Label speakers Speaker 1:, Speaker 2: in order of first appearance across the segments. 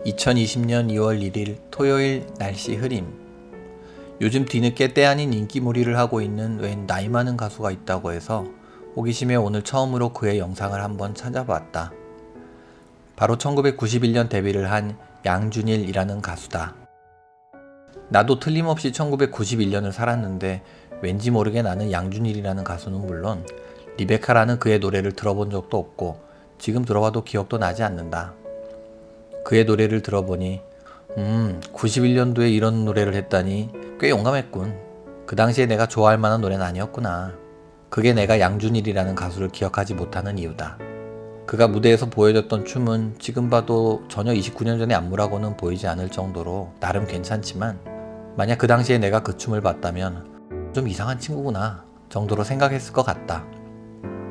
Speaker 1: 2020년 2월 1일 토요일 날씨 흐림. 요즘 뒤늦게 때 아닌 인기몰이를 하고 있는 웬 나이 많은 가수가 있다고 해서 호기심에 오늘 처음으로 그의 영상을 한번 찾아봤다. 바로 1991년 데뷔를 한 양준일이라는 가수다. 나도 틀림없이 1991년을 살았는데 왠지 모르게 나는 양준일이라는 가수는 물론 리베카라는 그의 노래를 들어본 적도 없고 지금 들어봐도 기억도 나지 않는다. 그의 노래를 들어보니 91년도에 이런 노래를 했다니 꽤 용감했군. 그 당시에 내가 좋아할 만한 노래는 아니었구나. 그게 내가 양준일이라는 가수를 기억하지 못하는 이유다. 그가 무대에서 보여줬던 춤은 지금 봐도 전혀 29년 전의 안무라고는 보이지 않을 정도로 나름 괜찮지만 만약 그 당시에 내가 그 춤을 봤다면 좀 이상한 친구구나 정도로 생각했을 것 같다.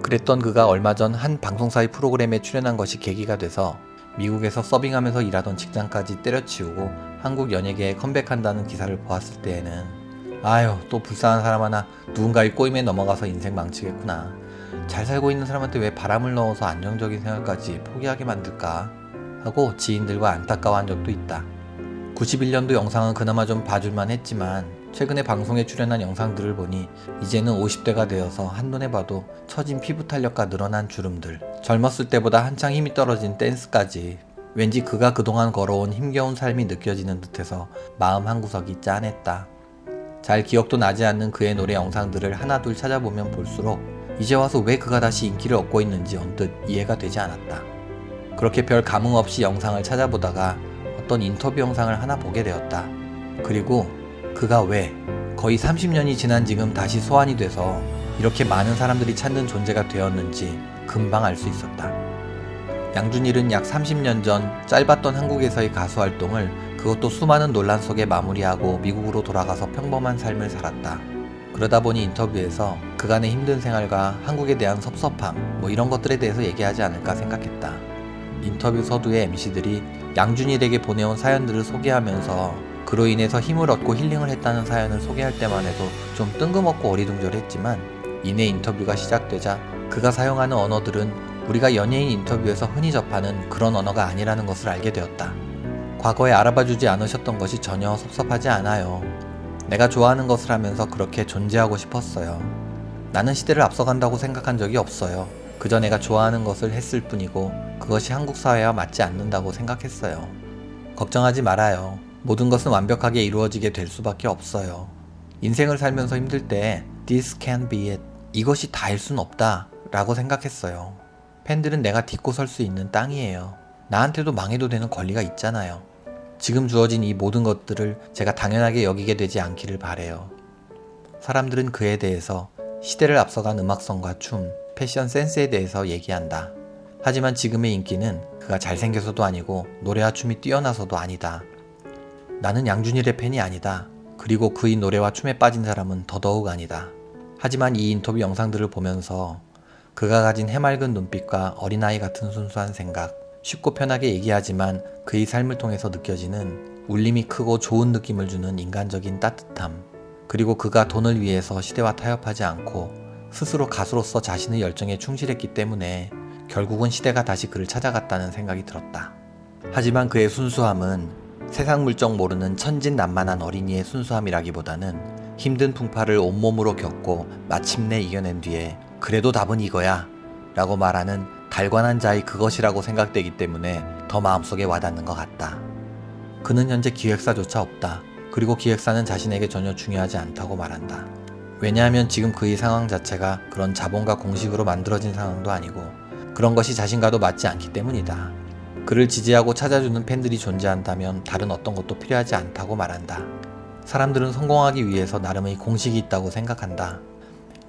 Speaker 1: 그랬던 그가 얼마 전 한 방송사의 프로그램에 출연한 것이 계기가 돼서 미국에서 서빙하면서 일하던 직장까지 때려치우고 한국 연예계에 컴백한다는 기사를 보았을 때에는 아유, 또 불쌍한 사람 하나 누군가의 꼬임에 넘어가서 인생 망치겠구나. 잘 살고 있는 사람한테 왜 바람을 넣어서 안정적인 생활까지 포기하게 만들까 하고 지인들과 안타까워한 적도 있다. 91년도 영상은 그나마 좀 봐줄만 했지만 최근에 방송에 출연한 영상들을 보니 이제는 50대가 되어서 한눈에 봐도 처진 피부 탄력과 늘어난 주름들, 젊었을 때보다 한창 힘이 떨어진 댄스까지 왠지 그가 그동안 걸어온 힘겨운 삶이 느껴지는 듯해서 마음 한구석이 짠했다. 잘 기억도 나지 않는 그의 노래 영상들을 하나둘 찾아보면 볼수록 이제 와서 왜 그가 다시 인기를 얻고 있는지 언뜻 이해가 되지 않았다. 그렇게 별 감흥 없이 영상을 찾아보다가 어떤 인터뷰 영상을 하나 보게 되었다. 그리고 그가 왜 거의 30년이 지난 지금 다시 소환이 돼서 이렇게 많은 사람들이 찾는 존재가 되었는지 금방 알 수 있었다. 양준일은 약 30년 전 짧았던 한국에서의 가수 활동을 그것도 수많은 논란 속에 마무리하고 미국으로 돌아가서 평범한 삶을 살았다. 그러다 보니 인터뷰에서 그간의 힘든 생활과 한국에 대한 섭섭함 이런 것들에 대해서 얘기하지 않을까 생각했다. 인터뷰 서두에 MC들이 양준일에게 보내온 사연들을 소개하면서 그로 인해서 힘을 얻고 힐링을 했다는 사연을 소개할 때만 해도 좀 뜬금없고 어리둥절했지만 이내 인터뷰가 시작되자 그가 사용하는 언어들은 우리가 연예인 인터뷰에서 흔히 접하는 그런 언어가 아니라는 것을 알게 되었다. 과거에 알아봐주지 않으셨던 것이 전혀 섭섭하지 않아요. 내가 좋아하는 것을 하면서 그렇게 존재하고 싶었어요. 나는 시대를 앞서간다고 생각한 적이 없어요. 그저 내가 좋아하는 것을 했을 뿐이고 그것이 한국 사회와 맞지 않는다고 생각했어요. 걱정하지 말아요. 모든 것은 완벽하게 이루어지게 될 수밖에 없어요. 인생을 살면서 힘들 때 This can't be it. 이것이 다일 순 없다 라고 생각했어요. 팬들은 내가 딛고 설 수 있는 땅이에요. 나한테도 망해도 되는 권리가 있잖아요. 지금 주어진 이 모든 것들을 제가 당연하게 여기게 되지 않기를 바래요. 사람들은 그에 대해서 시대를 앞서간 음악성과 춤, 패션 센스에 대해서 얘기한다. 하지만 지금의 인기는 그가 잘생겨서도 아니고 노래와 춤이 뛰어나서도 아니다. 나는 양준일의 팬이 아니다. 그리고 그의 노래와 춤에 빠진 사람은 더더욱 아니다. 하지만 이 인터뷰 영상들을 보면서 그가 가진 해맑은 눈빛과 어린아이 같은 순수한 생각, 쉽고 편하게 얘기하지만 그의 삶을 통해서 느껴지는 울림이 크고 좋은 느낌을 주는 인간적인 따뜻함, 그리고 그가 돈을 위해서 시대와 타협하지 않고 스스로 가수로서 자신의 열정에 충실했기 때문에 결국은 시대가 다시 그를 찾아갔다는 생각이 들었다. 하지만 그의 순수함은 세상 물정 모르는 천진난만한 어린이의 순수함이라기보다는 힘든 풍파를 온몸으로 겪고 마침내 이겨낸 뒤에 그래도 답은 이거야 라고 말하는 달관한 자의 그것이라고 생각되기 때문에 더 마음속에 와닿는 것 같다. 그는 현재 기획사조차 없다. 그리고 기획사는 자신에게 전혀 중요하지 않다고 말한다. 왜냐하면 지금 그의 상황 자체가 그런 자본과 공식으로 만들어진 상황도 아니고 그런 것이 자신과도 맞지 않기 때문이다. 그를 지지하고 찾아주는 팬들이 존재한다면 다른 어떤 것도 필요하지 않다고 말한다. 사람들은 성공하기 위해서 나름의 공식이 있다고 생각한다.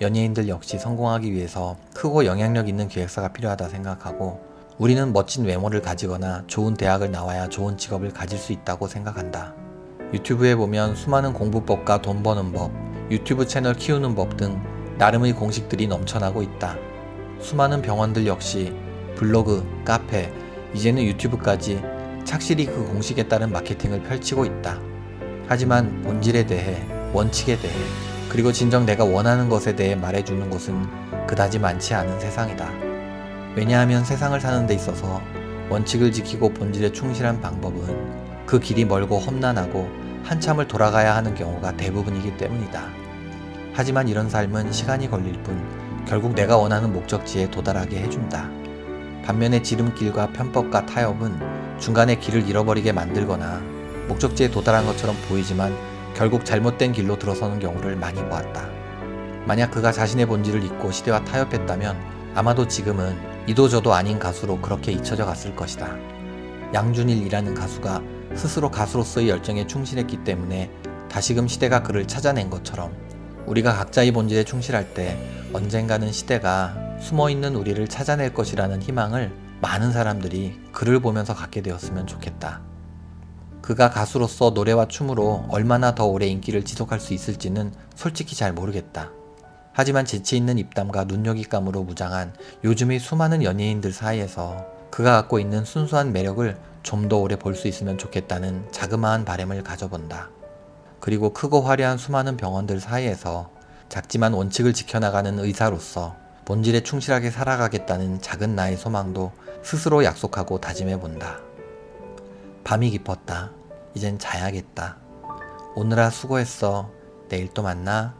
Speaker 1: 연예인들 역시 성공하기 위해서 크고 영향력 있는 기획사가 필요하다 생각하고 우리는 멋진 외모를 가지거나 좋은 대학을 나와야 좋은 직업을 가질 수 있다고 생각한다. 유튜브에 보면 수많은 공부법과 돈 버는 법, 유튜브 채널 키우는 법 등 나름의 공식들이 넘쳐나고 있다. 수많은 병원들 역시 블로그, 카페, 이제는 유튜브까지 착실히 그 공식에 따른 마케팅을 펼치고 있다. 하지만 본질에 대해, 원칙에 대해, 그리고 진정 내가 원하는 것에 대해 말해주는 곳은 그다지 많지 않은 세상이다. 왜냐하면 세상을 사는 데 있어서 원칙을 지키고 본질에 충실한 방법은 그 길이 멀고 험난하고 한참을 돌아가야 하는 경우가 대부분이기 때문이다. 하지만 이런 삶은 시간이 걸릴 뿐 결국 내가 원하는 목적지에 도달하게 해준다. 반면에 지름길과 편법과 타협은 중간에 길을 잃어버리게 만들거나 목적지에 도달한 것처럼 보이지만 결국 잘못된 길로 들어서는 경우를 많이 보았다. 만약 그가 자신의 본질을 잊고 시대와 타협했다면 아마도 지금은 이도저도 아닌 가수로 그렇게 잊혀져 갔을 것이다. 양준일이라는 가수가 스스로 가수로서의 열정에 충실했기 때문에 다시금 시대가 그를 찾아낸 것처럼 우리가 각자의 본질에 충실할 때 언젠가는 시대가 숨어있는 우리를 찾아낼 것이라는 희망을 많은 사람들이 그를 보면서 갖게 되었으면 좋겠다. 그가 가수로서 노래와 춤으로 얼마나 더 오래 인기를 지속할 수 있을지는 솔직히 잘 모르겠다. 하지만 재치있는 입담과 눈여깃감으로 무장한 요즘의 수많은 연예인들 사이에서 그가 갖고 있는 순수한 매력을 좀 더 오래 볼 수 있으면 좋겠다는 자그마한 바람을 가져본다. 그리고 크고 화려한 수많은 병원들 사이에서 작지만 원칙을 지켜나가는 의사로서 본질에 충실하게 살아가겠다는 작은 나의 소망도 스스로 약속하고 다짐해본다. 밤이 깊었다. 이젠 자야겠다. 오늘아 수고했어. 내일 또 만나.